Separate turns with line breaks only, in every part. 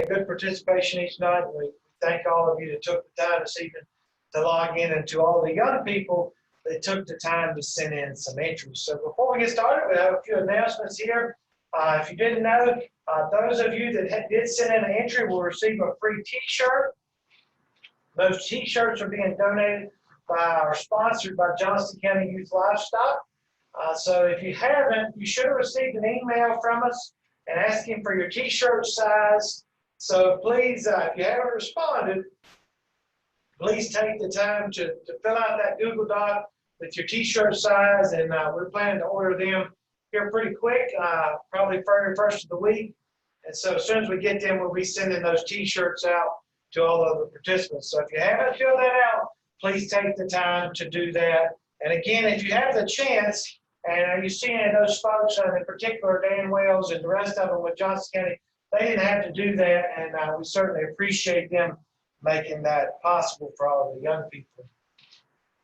had good participation each night. We thank all of you that took the time this evening to log in, and to all the young people that took the time to send in some entries. So before we get started, we have a few announcements here. If you didn't know, those of you that did send in an entry will receive a free t-shirt. Those t-shirts are being donated by or sponsored by Johnston County Youth Livestock. So if you haven't, you should have received an email from us and asking for your t-shirt size. So please, if you haven't responded, please take the time to fill out that Google Doc with your t-shirt size, and we're planning to order them here pretty quick, probably first of the week. And so as soon as we get them, we'll be sending those t-shirts out to all of the participants. So if you haven't filled that out, please take the time to do that. And again, if you have the chance, and you see any of those folks, in particular Dan Wells and the rest of them with Johnston County, they didn't have to do that, and we certainly appreciate them making that possible for all of the young people.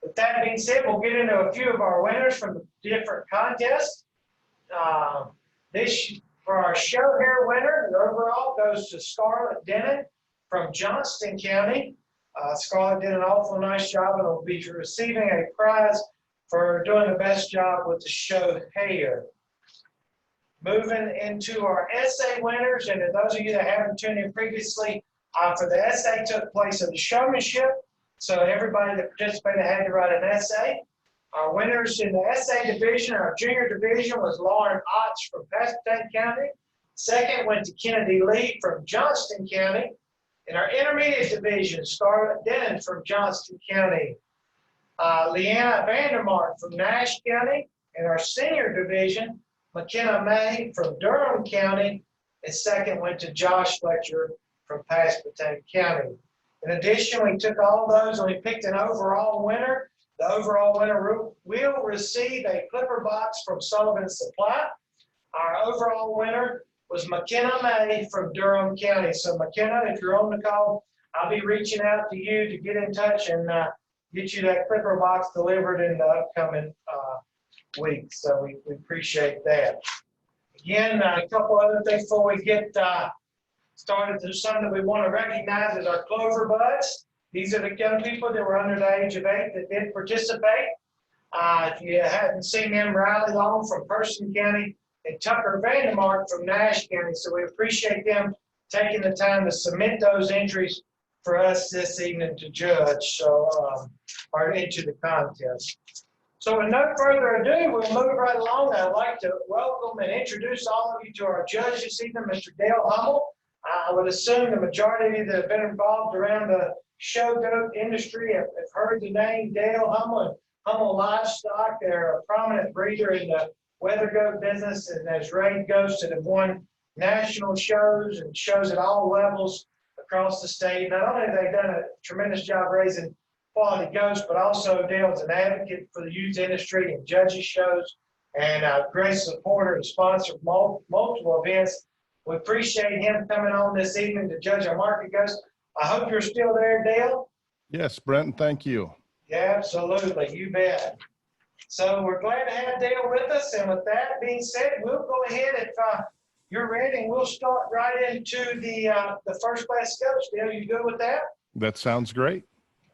With that being said, we'll get into a few of our winners from the different contests. For our show hair winner, the overall goes to Scarlett Denon from Johnston County. Scarlett did an awful nice job and will be receiving a prize for doing the best job with the show hair. Moving into our essay winners, and to those of you that haven't tuned in previously, for the essay took place in the showmanship, so everybody that participated had to write an essay. Our winners in the essay division, our junior division, was Lauren Otts from Pasquotank County. Second went to Kennedy Lee from Johnston County. In our intermediate division, Scarlett Denon from Johnston County. Leanna Vandermark from Nash County. In our senior division, McKenna May from Durham County. And second went to Josh Fletcher from Pasquotank County. In addition, we took all those and we picked an overall winner. The overall winner will receive a clipper box from Sullivan Supply. Our overall winner was McKenna May from Durham County. So McKenna, if you're on the call, I'll be reaching out to you to get in touch and get you that clipper box delivered in the upcoming weeks. So we appreciate that. Again, a couple other things before we get started. There's some that we want to recognize as our Cloverbuds. These are the young people that were under the age of 8 that did participate. If you hadn't seen them, Riley Long from Person County and Tucker Vandermark from Nash County. So we appreciate them taking the time to submit those entries for us this evening to judge, or into the contest. So with no further ado, we'll move right along. I'd like to welcome and introduce all of you to our judge this evening, Mr. Dale Hummel. I would assume the majority of you that have been involved around the show goat industry have heard the name Dale Hummel and Hummel Livestock. They're a prominent breeder in the weather goat business and has raised goats that have won national shows and shows at all levels across the state. Not only have they done a tremendous job raising quality goats, but also Dale's an advocate for the youth industry and judges shows, and a great supporter and sponsor of multiple events. We appreciate him coming on this evening to judge our market goats. I hope you're still there, Dale.
Yes, Brenton, thank you.
Yeah, absolutely, you bet. So we're glad to have Dale with us, and with that being said, we'll go ahead if you're ready, and we'll start right into the first class goats. Dale, you good with that?
That sounds great.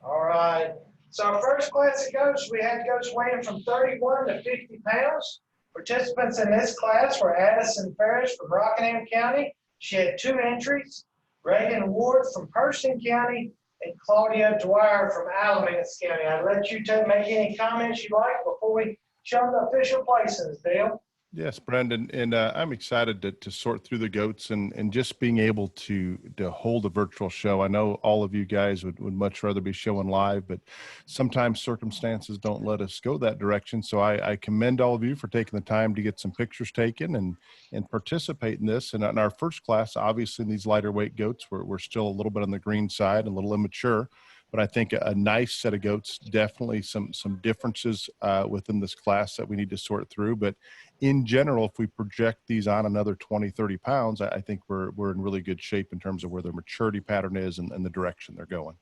All right. So our first class of goats, we had goats weighing from 31 to 50 pounds. Participants in this class were Addison Parrish from Rockingham County. She had 2 entries. Reagan Ward from Person County and Claudia Dwyer from Alamance County. I'll let you make any comments you like before we show the official placings, Dale.
Yes, Brendan, and I'm excited to sort through the goats and just being able to hold a virtual show. I know all of you guys would much rather be showing live, but sometimes circumstances don't let us go that direction. So I commend all of you for taking the time to get some pictures taken and participate in this. And in our first class, obviously in these lighter weight goats, we're still a little bit on the green side, a little immature. But I think a nice set of goats, definitely some differences within this class that we need to sort through. But in general, if we project these on another 20, 30 pounds, I think we're in really good shape in terms of where their maturity pattern is and the direction they're going.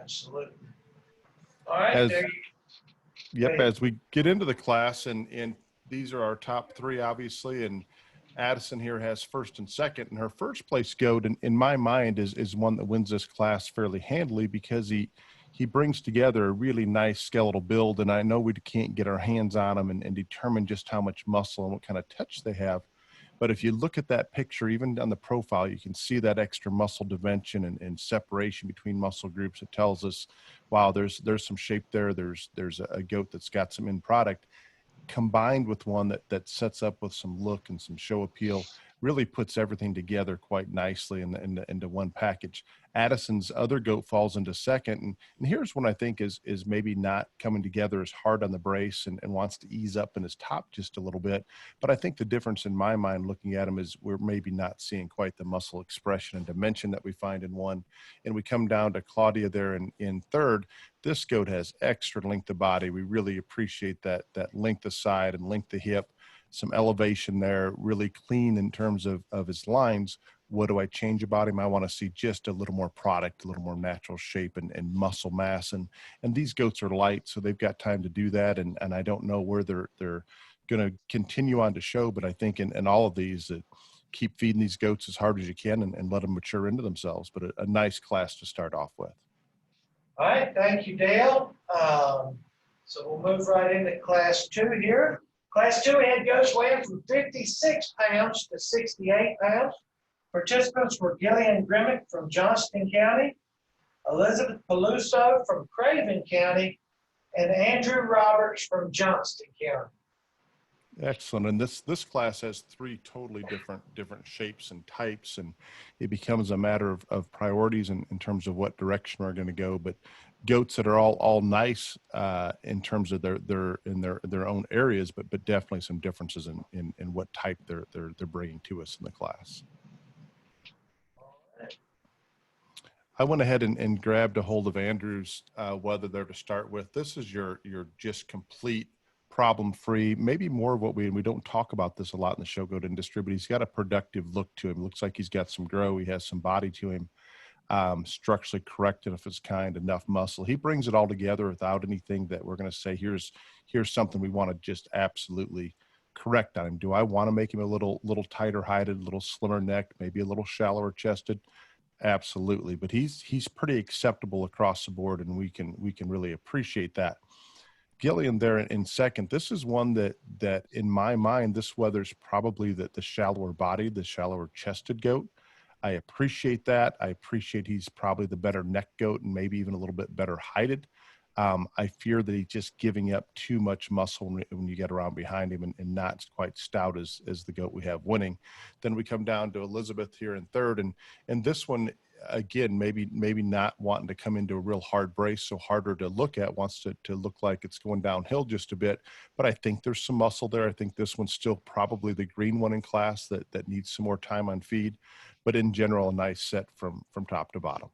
Absolutely. All right.
As we get into the class, and these are our top 3, obviously, and Addison here has first and second, and her first place goat in my mind is one that wins this class fairly handily because he brings together a really nice skeletal build. And I know we can't get our hands on him and determine just how much muscle and what kind of touch they have. But if you look at that picture, even on the profile, you can see that extra muscle dimension and separation between muscle groups. It tells us, wow, there's some shape there. There's a goat that's got some end product, combined with one that sets up with some look and some show appeal, really puts everything together quite nicely into one package. Addison's other goat falls into second, and here's one I think is maybe not coming together as hard on the brace and wants to ease up in his top just a little bit. But I think the difference in my mind looking at him is we're maybe not seeing quite the muscle expression and dimension that we find in one. And we come down to Claudia there in third. This goat has extra length of body. We really appreciate that length of side and length of hip, some elevation there, really clean in terms of his lines. What do I change about him? I want to see just a little more product, a little more natural shape and muscle mass. And these goats are light, so they've got time to do that. And I don't know where they're going to continue on to show, but I think in all of these, that keep feeding these goats as hard as you can and let them mature into themselves. But a nice class to start off with.
All right, thank you, Dale. So we'll move right into Class 2 here. Class 2 head goats weighing from 56 pounds to 68 pounds. Participants were Gillian Grimmick from Johnston County, Elizabeth Peluso from Craven County, and Andrew Roberts from Johnston County.
Excellent. And this class has three totally different shapes and types, and it becomes a matter of priorities in terms of what direction we're going to go. But goats that are all nice in terms of their own areas, but definitely some differences in what type they're bringing to us in the class. I went ahead and grabbed a hold of Andrew's whether there to start with. This is your just complete problem-free, maybe more of what we don't talk about this a lot in the show goat industry, but he's got a productive look to him. Looks like he's got some grow. He has some body to him, structurally correct enough his kind, enough muscle. He brings it all together without anything that we're going to say, here's something we want to just absolutely correct on him. Do I want to make him a little tighter hided, a little slimmer neck, maybe a little shallower chested? Absolutely. But he's pretty acceptable across the board, and we can really appreciate that. Gillian there in second. This is one that in my mind, this weather's probably the shallower bodied, the shallower chested goat. I appreciate that. I appreciate he's probably the better neck goat and maybe even a little bit better heighted. I fear that he's just giving up too much muscle when you get around behind him and not quite stout as the goat we have winning. Then we come down to Elizabeth here in third. And this one, again, maybe not wanting to come into a real hard brace, so harder to look at, wants to look like it's going downhill just a bit. But I think there's some muscle there. I think this one's still probably the green one in class that needs some more time on feed. But in general, a nice set from top to bottom.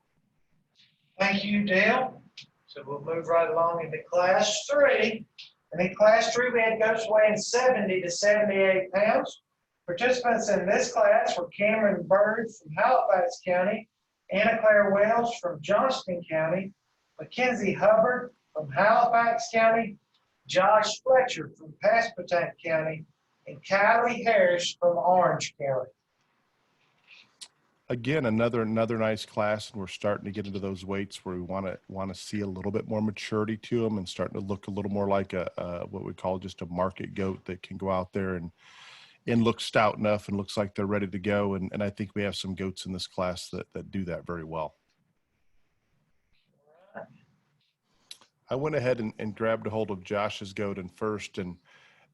Thank you, Dale. So we'll move right along into Class 3. And in Class 3, we had goats weighing 70 to 78 pounds. Participants in this class were Cameron Bird from Halifax County, Anna Claire Wells from Johnston County, Mackenzie Hubbard from Halifax County, Josh Fletcher from Pasquotank County, and Kylie Harris from Orange County.
Again, another nice class, and we're starting to get into those weights where we want to see a little bit more maturity to them and starting to look a little more like a what we call just a market goat that can go out there and look stout enough and looks like they're ready to go. And I think we have some goats in this class that do that very well. I went ahead and grabbed a hold of Josh's goat in first, and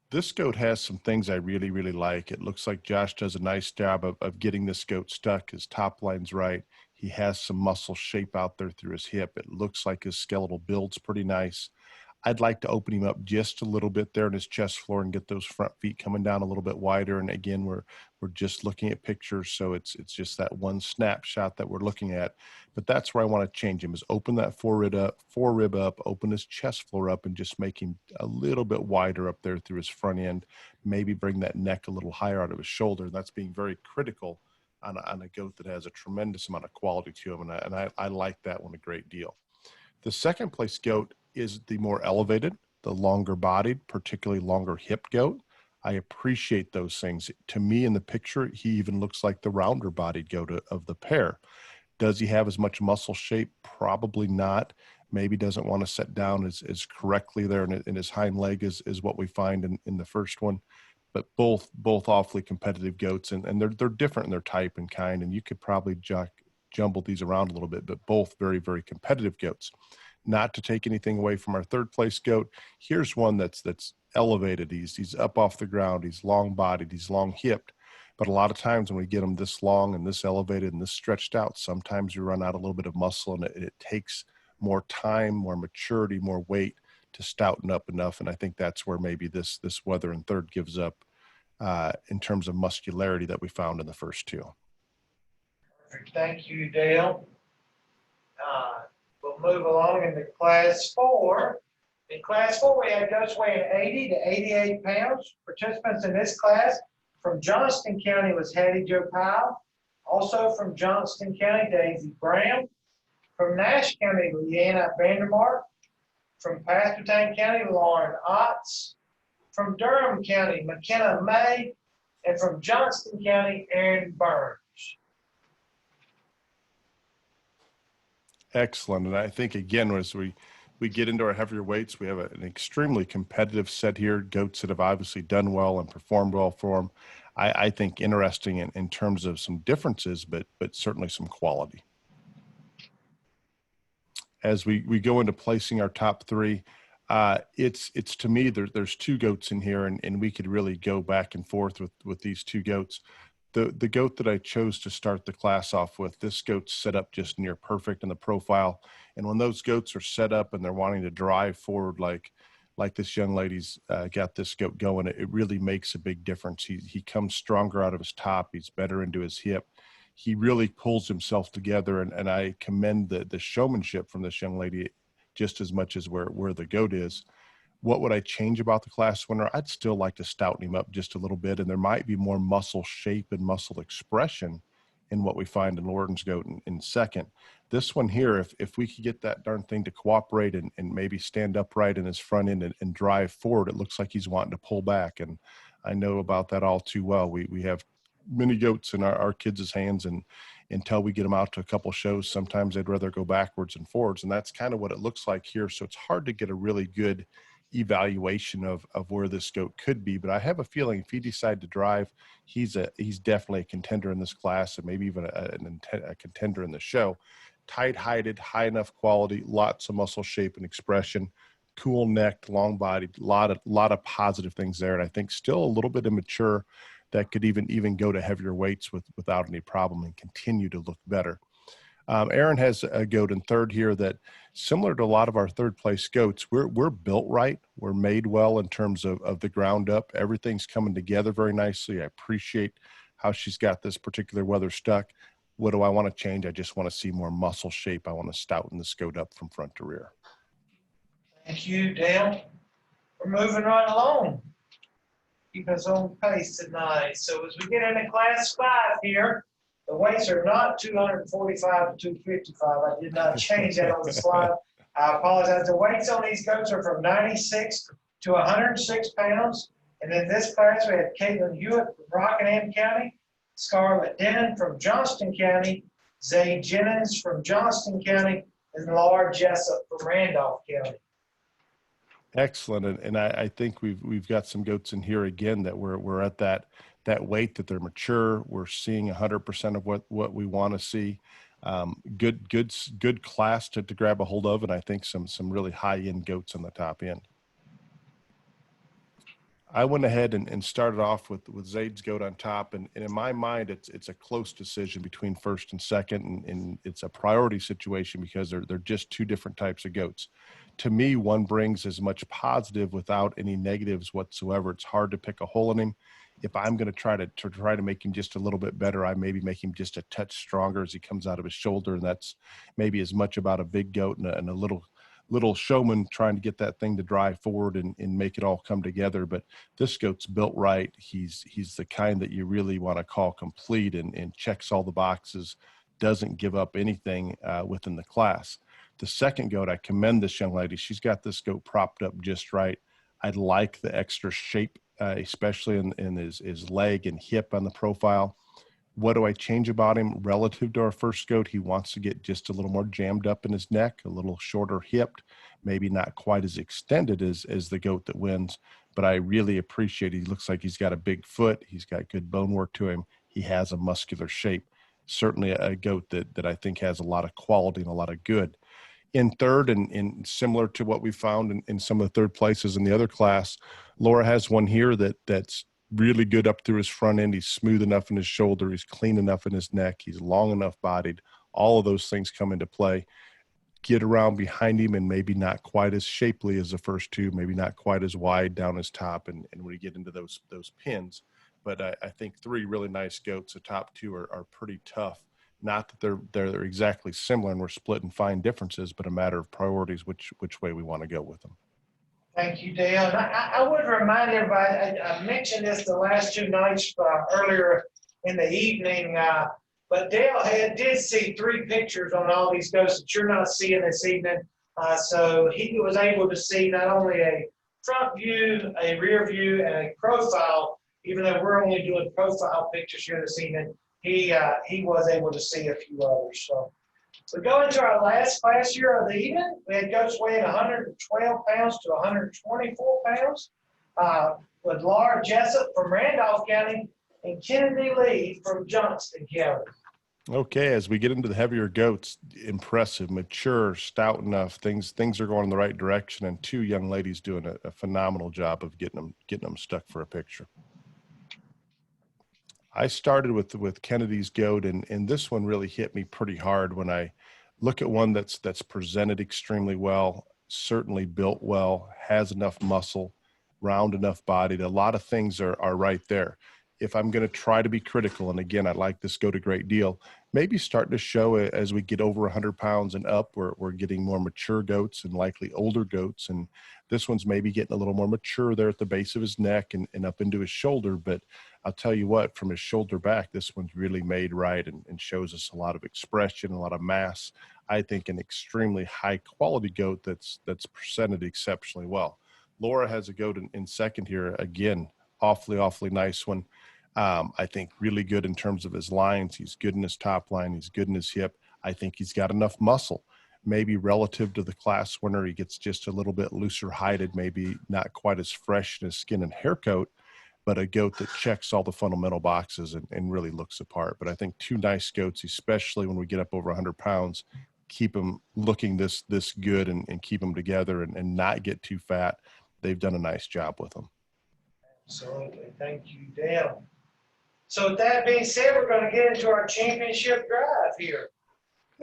this goat has some things I really, really like. It looks like Josh does a nice job of getting this goat stuck. His top line's right. He has some muscle shape out there through his hip. It looks like his skeletal build's pretty nice. I'd like to open him up just a little bit there in his chest floor and get those front feet coming down a little bit wider. And again, we're just looking at pictures, so it's just that one snapshot that we're looking at. But that's where I want to change him, is open that forerib up, open his chest floor up, and just make him a little bit wider up there through his front end. Maybe bring that neck a little higher out of his shoulder. That's being very critical on a goat that has a tremendous amount of quality to him, and I like that one a great deal. The second place goat is the more elevated, the longer bodied, particularly longer hip goat. I appreciate those things. To me, in the picture, he even looks like the rounder bodied goat of the pair. Does he have as much muscle shape? Probably not. Maybe doesn't want to set down as correctly there in his hind leg is what we find in the first one. But both awfully competitive goats, and they're different in their type and kind, and you could probably jumble these around a little bit, but both very, very competitive goats. Not to take anything away from our third place goat, here's one that's elevated. He's up off the ground. He's long bodied. He's long hipped. But a lot of times when we get them this long and this elevated and this stretched out, sometimes you run out a little bit of muscle, and it takes more time, more maturity, more weight to stouten up enough. And I think that's where maybe this Weather in third gives up in terms of muscularity that we found in the first two.
Perfect. Thank you, Dale. We'll move along into class 4. In class 4, we had goats weighing 80 to 88 pounds. Participants in this class from Johnston County was Hattie Jo Powell. Also from Johnston County, Daisy Graham. From Nash County, Leanna Vandermark. From Pasquotank County, Lauren Otts. From Durham County, McKenna May. And from Johnston County, Aaron Burns.
Excellent. And I think, again, as we get into our heavier weights, we have an extremely competitive set here. Goats that have obviously done well and performed well for them. I think interesting in terms of some differences, but certainly some quality. As we go into placing our top 3, it's to me, there's 2 goats in here, and we could really go back and forth with these 2 goats. The goat that I chose to start the class off with, this goat's set up just near perfect in the profile. And when those goats are set up and they're wanting to drive forward like this young lady's got this goat going, it really makes a big difference. He comes stronger out of his top. He's better into his hip. He really pulls himself together, and I commend the showmanship from this young lady just as much as where the goat is. What would I change about the class winner? I'd still like to stouten him up just a little bit, and there might be more muscle shape and muscle expression in what we find in Lorden's goat in second. This one here, if we could get that darn thing to cooperate and maybe stand upright in his front end and drive forward, it looks like he's wanting to pull back. And I know about that all too well. We have many goats in our kids' hands, and until we get them out to a couple shows, sometimes they'd rather go backwards and forwards. And that's kind of what it looks like here. So it's hard to get a really good evaluation of where this goat could be, but I have a feeling if he decides to drive, he's definitely a contender in this class, and maybe even a contender in the show. Tight-hided, high enough quality, lots of muscle shape and expression, cool necked, long bodied, lot of positive things there, and I think still a little bit immature that could even go to heavier weights without any problem and continue to look better. Aaron has a goat in third here that, similar to a lot of our third place goats, we're built right. We're made well in terms of the ground up. Everything's coming together very nicely. I appreciate how she's got this particular weather stuck. What do I want to change? I just want to see more muscle shape. I want to stouten this goat up from front to rear.
Thank you, Dale. We're moving right along. Keep us on pace tonight. So as we get into class 5 here, the weights are not 245 to 255. I did not change that on the slide. I apologize. The weights on these goats are from 96 to 106 pounds. And in this class, we had Caitlin Hewitt from Rockingham County, Scarlett Dennon from Johnston County, Zay Jennings from Johnston County, and Laura Jessup from Randolph County.
Excellent. And I think we've got some goats in here again that we're at that weight that they're mature. We're seeing 100% of what we want to see. Good class to grab a hold of, and I think some really high end goats on the top end. I went ahead and started off with Zayd's goat on top, and in my mind, it's a close decision between first and second, and it's a priority situation because they're just 2 different types of goats. To me, one brings as much positive without any negatives whatsoever. It's hard to pick a hole in him. If I'm going to try to make him just a little bit better, I maybe make him just a touch stronger as he comes out of his shoulder, and that's maybe as much about a big goat and a little showman trying to get that thing to drive forward and make it all come together. But this goat's built right. He's the kind that you really want to call complete and checks all the boxes, doesn't give up anything within the class. The second goat, I commend this young lady. She's got this goat propped up just right. I like the extra shape especially in his leg and hip on the profile. What do I change about him relative to our first goat? He wants to get just a little more jammed up in his neck, a little shorter hipped, maybe not quite as extended as the goat that wins. But I really appreciate he looks like he's got a big foot. He's got good bone work to him. He has a muscular shape. Certainly a goat that I think has a lot of quality and a lot of good. In third, and similar to what we found in some of the third places in the other class, Laura has one here that's really good up through his front end. He's smooth enough in his shoulder. He's clean enough in his neck. He's long enough bodied. All of those things come into play. Get around behind him and maybe not quite as shapely as the first two, maybe not quite as wide down his top. And when you get into those pins, but I think three really nice goats. The top two are pretty tough. Not that they're exactly similar and we're splitting fine differences, but a matter of priorities, which way we want to go with them.
Thank you, Dale. And I would remind everybody, I mentioned this the last two nights earlier in the evening, but Dale did see 3 pictures on all these goats that you're not seeing this evening. So he was able to see not only a front view, a rear view, and a profile, even though we're only doing profile pictures here this evening, he was able to see a few others. So we go into our last class here of the evening. We had goats weighing 112 pounds to 124 pounds with Laura Jessup from Randolph County and Kennedy Lee from Johnston County.
Okay, as we get into the heavier goats, impressive, mature, stout enough. Things are going in the right direction, and 2 young ladies doing a phenomenal job of getting them stuck for a picture. I started with Kennedy's goat, and this one really hit me pretty hard when I look at one that's presented extremely well, certainly built well, has enough muscle, round enough bodied. A lot of things are right there. If I'm going to try to be critical, and again, I like this goat a great deal, maybe starting to show as we get over 100 pounds and up, we're getting more mature goats and likely older goats. And this one's maybe getting a little more mature there at the base of his neck and up into his shoulder. But I'll tell you what, from his shoulder back, this one's really made right and shows us a lot of expression, a lot of mass. I think an extremely high quality goat that's presented exceptionally well. Laura has a goat in second here. Again, awfully nice one. I think really good in terms of his lines. He's good in his top line. He's good in his hip. I think he's got enough muscle. Maybe relative to the class winner, he gets just a little bit looser hided, maybe not quite as fresh in his skin and hair coat, but a goat that checks all the fundamental boxes and really looks apart. But I think 2 nice goats, especially when we get up over 100 pounds, keep them looking this good and keep them together and not get too fat. They've done a nice job with them.
Absolutely. Thank you, Dale. So with that being said, we're going to get into our championship drive here.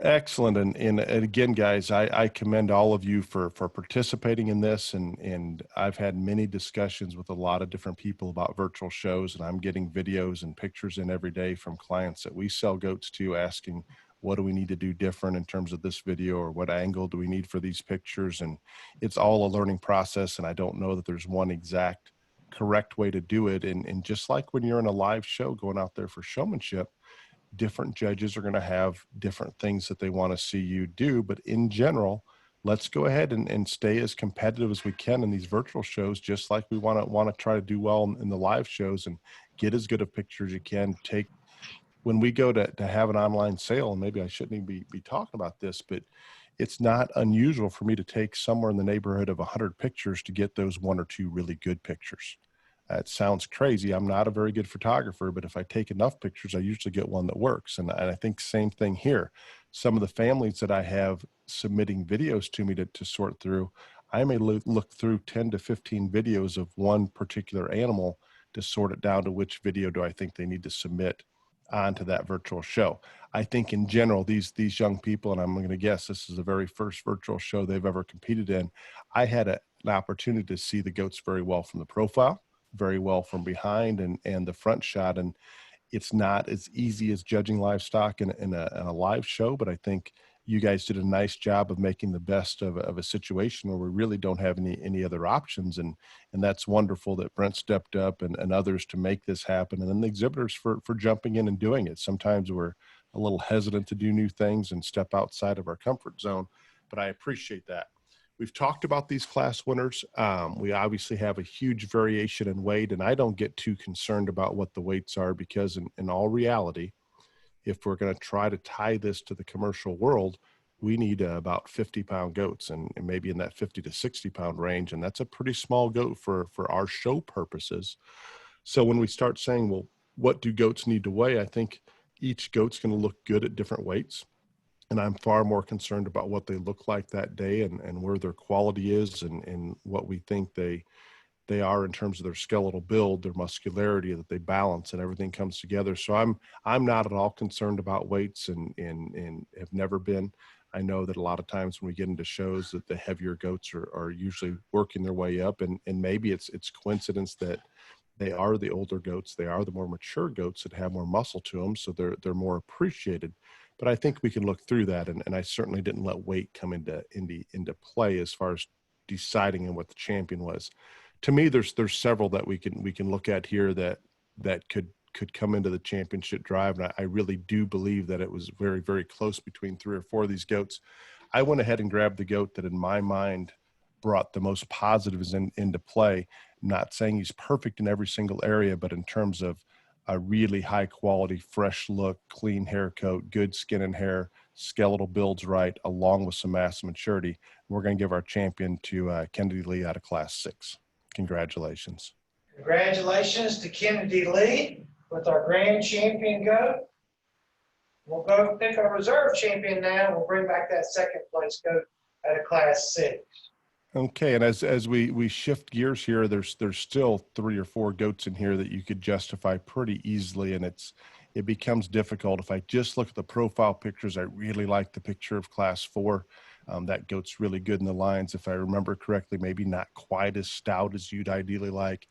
Excellent. And again, guys, I commend all of you for participating in this. And I've had many discussions with a lot of different people about virtual shows, and I'm getting videos and pictures in every day from clients that we sell goats to asking, what do we need to do different in terms of this video, or what angle do we need for these pictures? And it's all a learning process. And I don't know that there's one exact correct way to do it. And just like when you're in a live show going out there for showmanship, different judges are going to have different things that they want to see you do. But in general, let's go ahead and stay as competitive as we can in these virtual shows, just like we want to try to do well in the live shows and get as good a picture as you can. When we go to have an online sale, and maybe I shouldn't even be talking about this, but it's not unusual for me to take somewhere in the neighborhood of 100 pictures to get those 1 or 2 really good pictures. It sounds crazy. I'm not a very good photographer, but if I take enough pictures, I usually get one that works. And I think same thing here. Some of the families that I have submitting videos to me to sort through, I may look through 10 to 15 videos of one particular animal to sort it down to which video do I think they need to submit onto that virtual show. I think in general, these young people, and I'm going to guess this is the very first virtual show they've ever competed in, I had an opportunity to see the goats very well from the profile, very well from behind and the front shot. And it's not as easy as judging livestock in a live show, but I think you guys did a nice job of making the best of a situation where we really don't have any other options. And that's wonderful that Brent stepped up and others to make this happen. And then the exhibitors for jumping in and doing it. Sometimes we're a little hesitant to do new things and step outside of our comfort zone, but I appreciate that. we've talked about these class winners. We obviously have a huge variation in weight, and I don't get too concerned about what the weights are because in all reality, if we're going to try to tie this to the commercial world, we need about 50-pound goats and maybe in that 50 to 60-pound range. And that's a pretty small goat for our show purposes. So when we start saying, well, what do goats need to weigh? I think each goat's going to look good at different weights. And I'm far more concerned about what they look like that day and where their quality is and what we think they are in terms of their skeletal build, their muscularity, that they balance and everything comes together. So I'm not at all concerned about weights and have never been. I know that a lot of times when we get into shows that the heavier goats are usually working their way up, and maybe it's coincidence that they are the older goats, they are the more mature goats that have more muscle to them, so they're more appreciated. But I think we can look through that, and I certainly didn't let weight come into play as far as deciding on what the champion was. To me, there's several that we can look at here that could come into the championship drive, and I really do believe that it was very, very close between 3 or 4 of these goats. I went ahead and grabbed the goat that in my mind brought the most positives into play. Not saying he's perfect in every single area, but in terms of a really high quality, fresh look, clean hair coat, good skin and hair, skeletal builds right, along with some mass and maturity. We're going to give our champion to Kennedy Lee out of class 6. Congratulations.
Congratulations to Kennedy Lee with our grand champion goat. We'll go pick a reserve champion now. We'll bring back that second place goat out of class 6.
Okay, and as we shift gears here, there's still 3 or 4 goats in here that you could justify pretty easily, and it becomes difficult. If I just look at the profile pictures, I really like the picture of class 4. That goat's really good in the lines, if I remember correctly, maybe not quite as stout as you'd ideally like.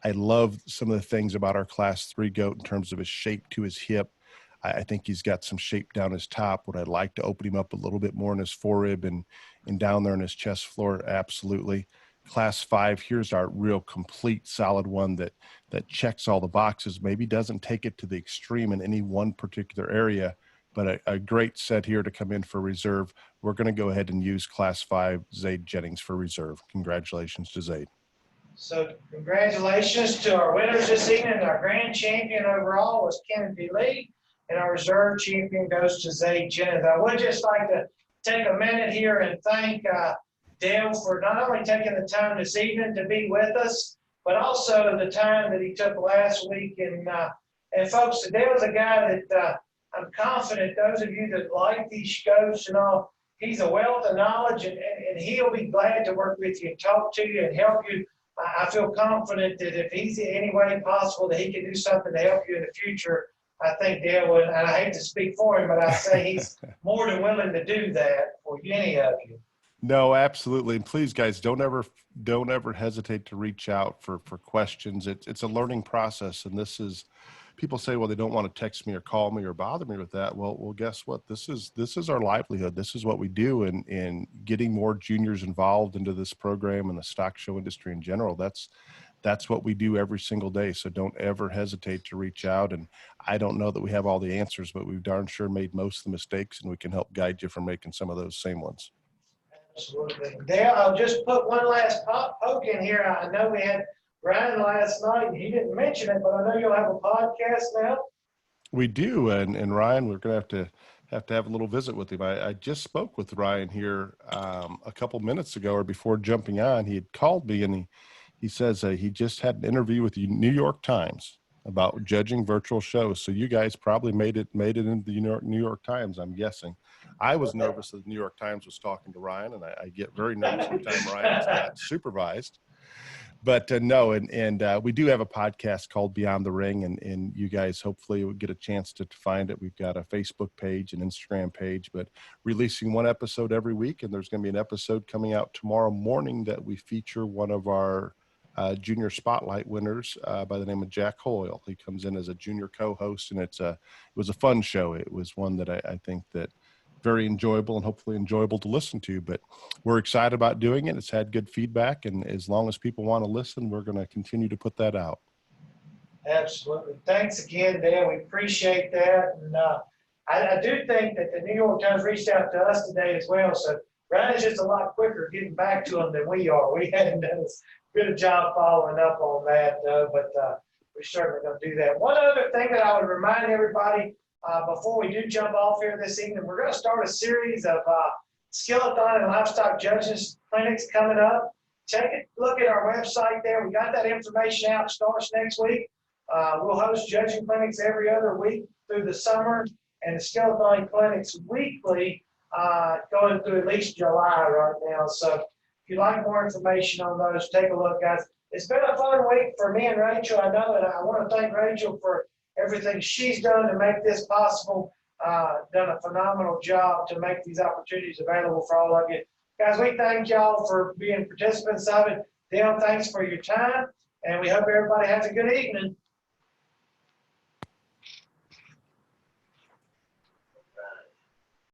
I love some of the things about our class 3 goat in terms of his shape to his hip. I think he's got some shape down his top. Would I like to open him up a little bit more in his forerib and down there in his chest floor? Absolutely. Class 5, here's our real complete solid one that checks all the boxes, maybe doesn't take it to the extreme in any one particular area, but a great set here to come in for reserve. We're going to go ahead and use class 5 Zaid Jennings for reserve. Congratulations to Zaid.
So congratulations to our winners this evening. Our grand champion overall was Kennedy Lee, and our reserve champion goes to Zaid Jennings. I would just like to take a minute here and thank Dale for not only taking the time this evening to be with us, but also the time that he took last week. And folks, Dale's a guy that I'm confident those of you that like these goats and all, he's a wealth of knowledge, and he'll be glad to work with you and talk to you and help you. I feel confident that if he's in any way possible that he can do something to help you in the future, I think Dale would, and I hate to speak for him, but I say he's more than willing to do that for any of you.
No, absolutely. And please, guys, don't ever hesitate to reach out for questions. It's a learning process. And this is, people say, well, they don't want to text me or call me or bother me with that. Well, guess what? This is our livelihood. This is what we do. And getting more juniors involved into this program and the stock show industry in general, that's what we do every single day. So don't ever hesitate to reach out. And I don't know that we have all the answers, but we've darn sure made most of the mistakes, and we can help guide you from making some of those same ones.
Absolutely. Dale, I'll just put one last poke in here. I know we had Ryan last night, and he didn't mention it, but I know you'll have a podcast now.
We do. And Ryan, we're going to have a little visit with him. I just spoke with Ryan here a couple minutes ago, or before jumping on. He had called me, and he says he just had an interview with the New York Times about judging virtual shows. So you guys probably made it into the New York Times, I'm guessing. I was nervous that the New York Times was talking to Ryan, and I get very nervous anytime Ryan's not supervised. But no, and we do have a podcast called Beyond the Ring, and you guys hopefully will get a chance to find it. We've got a Facebook page, an Instagram page, but releasing one episode every week, and there's going to be an episode coming out tomorrow morning that we feature one of our junior spotlight winners by the name of Jack Hoyle. He comes in as a junior co-host, and it was a fun show. It was one that I think that very enjoyable and hopefully enjoyable to listen to, but we're excited about doing it. It's had good feedback, and as long as people want to listen, we're going to continue to put that out.
Absolutely. Thanks again, Dale. We appreciate that. And I do think that the New York Times reached out to us today as well. So Ryan's just a lot quicker getting back to them than we are. We hadn't done as good a job following up on that, but we're certainly going to do that. One other thing that I would remind everybody before we do jump off here this evening, we're going to start a series of skeleton and livestock judges clinics coming up. Take a look at our website there. We got that information out. Starts next week. We'll host judging clinics every other week through the summer, and the skeleton clinics weekly, going through at least July right now. So if you'd like more information on those, take a look, guys. It's been a fun week for me and Rachel. I know that I want to thank Rachel for everything she's done to make this possible. Done a phenomenal job to make these opportunities available for all of you. Guys, we thank y'all for being participants of it. Dale, thanks for your time, and we hope everybody has a good evening.